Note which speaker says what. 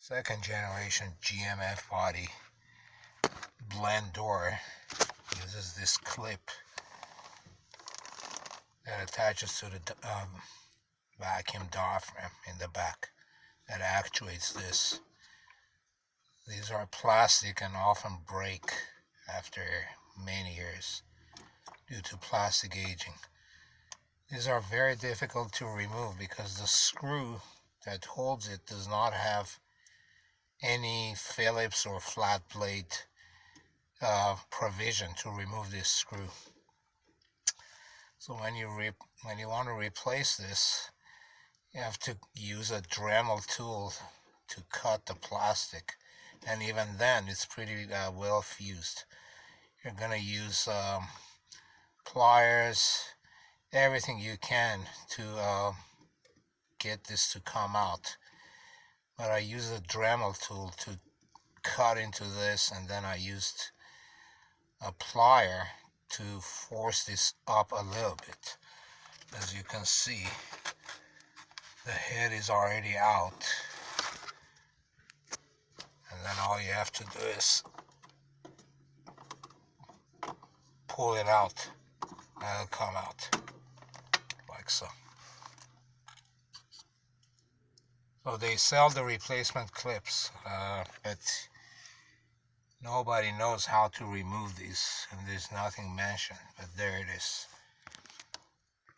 Speaker 1: Second generation GMF body blend door uses this clip that attaches to the vacuum diaphragm in the back that actuates this. These are plastic and often break after many years due to plastic aging. These are very difficult to remove because the screw that holds it does not have any Phillips or flat blade provision to remove this screw. So when you want to replace this, you have to use a Dremel tool to cut the plastic, and even then it's pretty well fused. You're gonna use pliers, everything you can to get this to come out. But I use a Dremel tool to cut into this, and then I used a plier to force this up a little bit. As you can see, the head is already out, and then all you have to do is pull it out and it'll come out like so. So they sell the replacement clips, but nobody knows how to remove these, and there's nothing mentioned, but there it is.